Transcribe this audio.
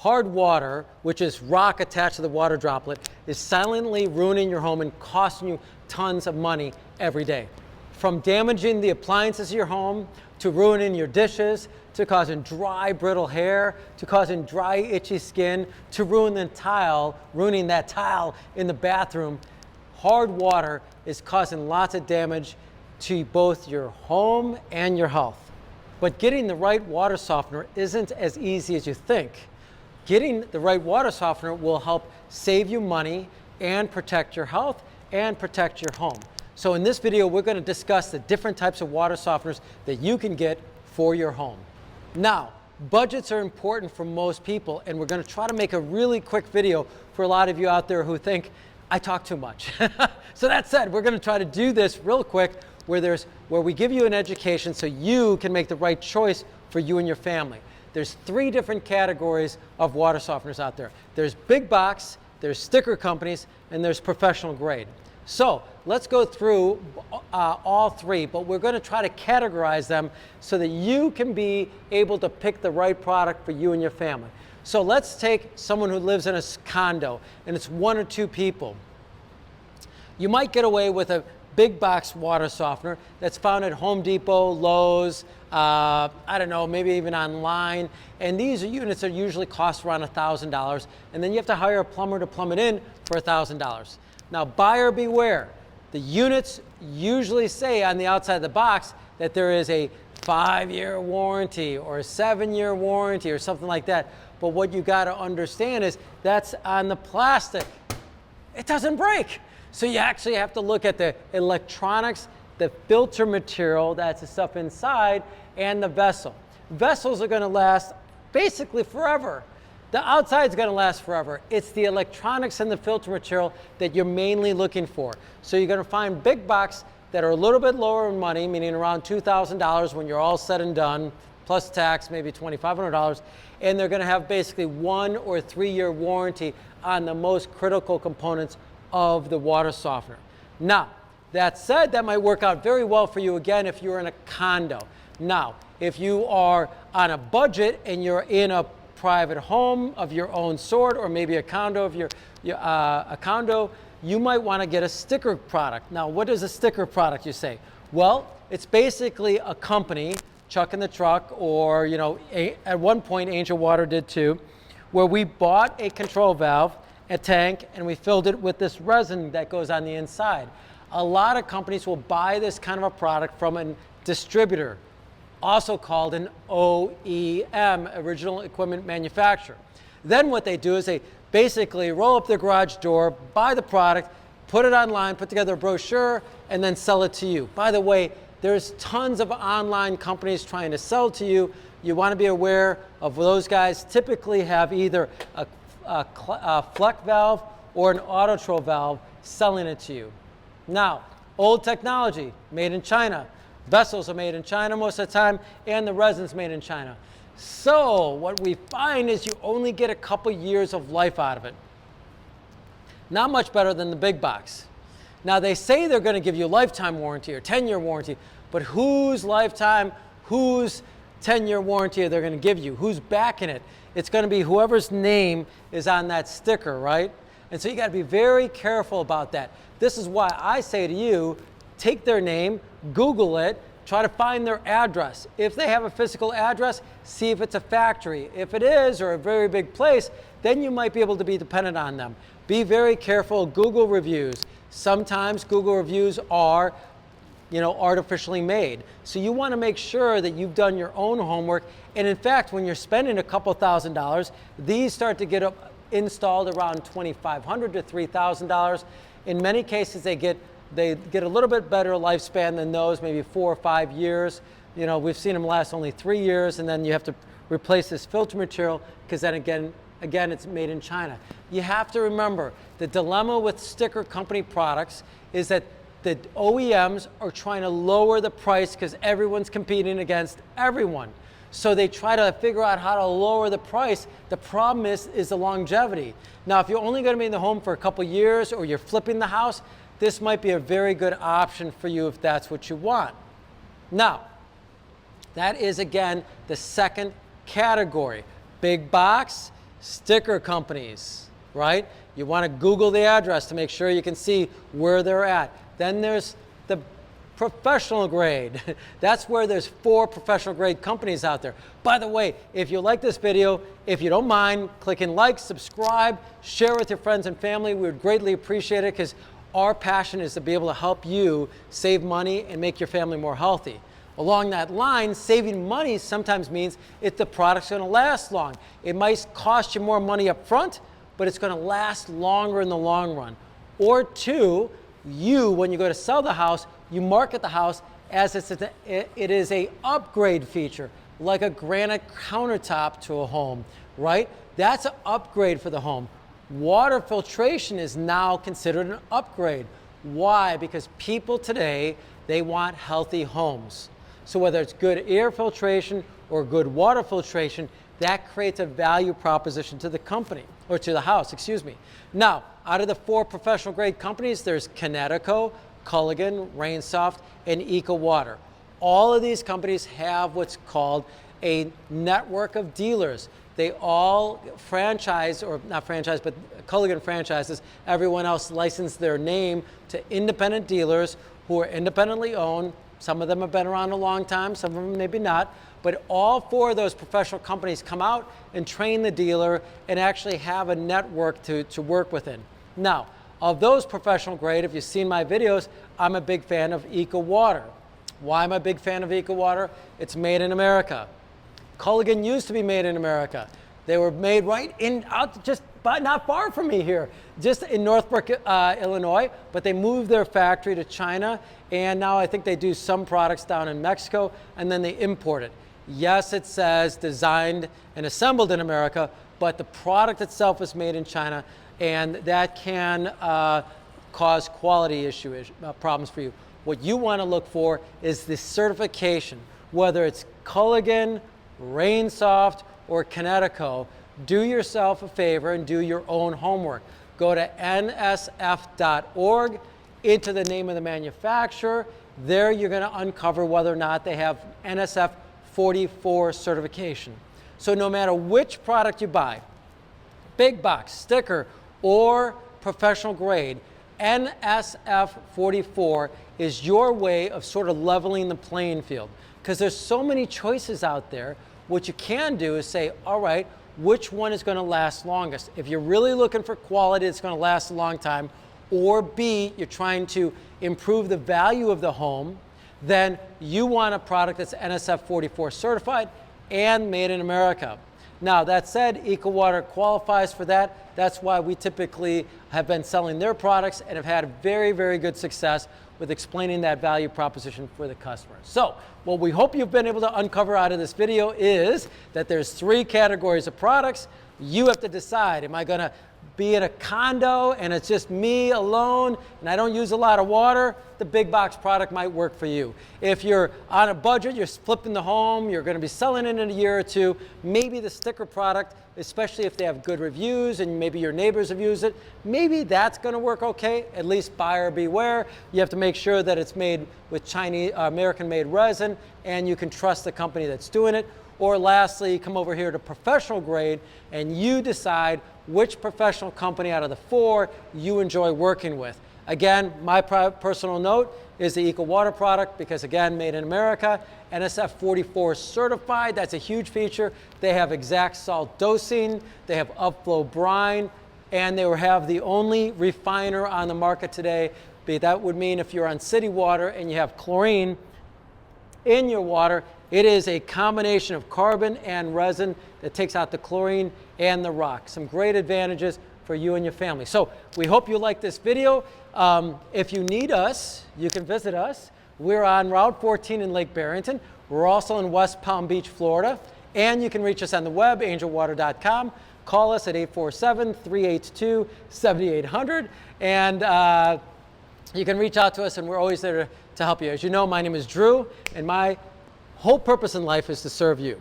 Hard water, which is rock attached to the water droplet, is silently ruining your home and costing you tons of money every day. From damaging the appliances of your home, to ruining your dishes, to causing dry, brittle hair, to causing dry, itchy skin, to ruining that tile in the bathroom. Hard water is causing lots of damage to both your home and your health. But getting the right water softener isn't as easy as you think. Getting the right water softener will help save you money and protect your health and protect your home. So in this video, we're going to discuss the different types of water softeners that you can get for your home. Now, budgets are important for most people, and we're going to try to make a really quick video for a lot of you out there who think I talk too much. So that said, we're going to try to do this real quick where we give you an education so you can make the right choice for you and your family. There's 3 different categories of water softeners out there. There's big box, there's sticker companies, and there's professional grade. So let's go through all 3, but we're going to try to categorize them so that you can be able to pick the right product for you and your family. So let's take someone who lives in a condo and it's 1 or 2 people. You might get away with a big box water softener that's found at Home Depot, Lowe's, I don't know, maybe even online. And these units are usually cost around $1,000. And then you have to hire a plumber to plumb it in for $1,000. Now, buyer beware. The units usually say on the outside of the box that there is a 5-year warranty or a 7-year warranty or something like that. But what you got to understand is that's on the plastic. It doesn't break. So you actually have to look at the electronics, the filter material, that's the stuff inside, and the vessel. Vessels are going to last basically forever. The outside's going to last forever. It's the electronics and the filter material that you're mainly looking for. So you're going to find big box that are a little bit lower in money, meaning around $2,000 when you're all said and done, plus tax, maybe $2,500, and they're going to have basically 1 or 3-year warranty on the most critical components of the water softener. Now, that said, that might work out very well for you again if you're in a condo. Now, if you are on a budget and you're in a private home of your own sort, or maybe a condo of a condo, you might want to get a sticker product. Now, what is a sticker product, you say? Well, it's basically a company, Chuck in the Truck, or at one point Angel Water did too, where we bought a control valve, a tank, and we filled it with this resin that goes on the inside. A lot of companies will buy this kind of a product from a distributor, also called an OEM, original equipment manufacturer. Then what they do is they basically roll up their garage door, buy the product, put it online, put together a brochure, and then sell it to you. By the way, there's tons of online companies trying to sell to you. You want to be aware of those guys. Typically have either a fleck valve or an autotro valve selling it to you. Now, old technology, made in China. Vessels are made in China most of the time, and the resin's made in China. So what we find is you only get a couple years of life out of it. Not much better than the big box. Now, they say they're going to give you a lifetime warranty or 10-year warranty, but whose lifetime, whose 10-year warranty are they going to give you? Who's backing it? It's going to be whoever's name is on that sticker, right? And so you got to be very careful about that. This is why I say to you, take their name, Google it, try to find their address. If they have a physical address, see if it's a factory. If it is, or a very big place, then you might be able to be dependent on them. Be very careful. Google reviews. Sometimes Google reviews are artificially made. So you want to make sure that you've done your own homework. And in fact, when you're spending a couple $1,000s, these start to get installed around $2,500 to $3,000. In many cases, they get a little bit better lifespan than those, maybe 4 or 5 years. We've seen them last only 3 years, and then you have to replace this filter material because then again, it's made in China. You have to remember the dilemma with sticker company products is that the OEMs are trying to lower the price because everyone's competing against everyone. So they try to figure out how to lower the price. The problem is the longevity. Now, if you're only going to be in the home for a couple years or you're flipping the house, this might be a very good option for you if that's what you want. Now, that is, again, the second category. Big box, Sticker companies, right? You want to Google the address to make sure you can see where they're at. Then there's the professional grade. That's where there's 4 professional grade companies out there. By the way, if you like this video, if you don't mind clicking like, subscribe, share with your friends and family, we would greatly appreciate it, because our passion is to be able to help you save money and make your family more healthy. Along that line, saving money sometimes means if the product's going to last long. It might cost you more money up front, but it's going to last longer in the long run. Or 2, when you go to sell the house, you market the house as it is a upgrade feature, like a granite countertop to a home, right? That's an upgrade for the home. Water filtration is now considered an upgrade. Why? Because people today, they want healthy homes. So whether it's good air filtration or good water filtration, that creates a value proposition to the company, or to the house, excuse me. Now, out of the 4 professional grade companies, there's Connecticut, Culligan, Rainsoft, and EcoWater. All of these companies have what's called a network of dealers. They all franchise, or not franchise, but Culligan franchises. Everyone else licensed their name to independent dealers who are independently owned. Some of them have been around a long time, some of them maybe not. But all 4 of those professional companies come out and train the dealer and actually have a network to work within. Now, of those professional grade, if you've seen my videos, I'm a big fan of EcoWater. Why am I a big fan of EcoWater? It's made in America. Culligan used to be made in America. They were made not far from me here, just in Northbrook, Illinois, but they moved their factory to China, and now I think they do some products down in Mexico, and then they import it. Yes, it says designed and assembled in America, but the product itself is made in China, and that can cause quality problems for you. What you want to look for is the certification, whether it's Culligan, Rainsoft, or Connecticut. Do yourself a favor and do your own homework. Go to nsf.org, into the name of the manufacturer. There you're going to uncover whether or not they have NSF 44 certification. So no matter which product you buy, big box, sticker, or professional grade, NSF 44 is your way of sort of leveling the playing field. Because there's so many choices out there. What you can do is say, all right, which one is going to last longest? If you're really looking for quality that's going to last a long time, or B, you're trying to improve the value of the home, then you want a product that's NSF 44 certified and made in America. Now, that said, EcoWater qualifies for that. That's why we typically have been selling their products and have had very, very good success with explaining that value proposition for the customers. So, what we hope you've been able to uncover out of this video is that there's 3 categories of products. You have to decide, am I going to be in a condo and it's just me alone and I don't use a lot of water? The big box product might work for you. If you're on a budget, you're flipping the home, you're going to be selling it in a year or 2, maybe the sticker product, especially if they have good reviews and maybe your neighbors have used it, maybe that's going to work okay. At least buyer beware. You have to make sure that it's made with Chinese, American-made resin, and you can trust the company that's doing it. Or lastly, come over here to professional grade and you decide which professional company out of the 4 you enjoy working with. Again, my personal note is the EcoWater product because, again, made in America, NSF 44 certified. That's a huge feature. They have exact salt dosing, they have upflow brine, and they have the only refiner on the market today. That would mean if you're on city water and you have chlorine in your water, it is a combination of carbon and resin that takes out the chlorine and the rock. Some great advantages for you and your family. So we hope you like this video. If you need us, you can visit us. We're on Route 14 in Lake Barrington. We're also in West Palm Beach, Florida. And you can reach us on the web, angelwater.com. Call us at 847-382-7800. And you can reach out to us, and we're always there to help you. As you know, my name is Drew, and my whole purpose in life is to serve you.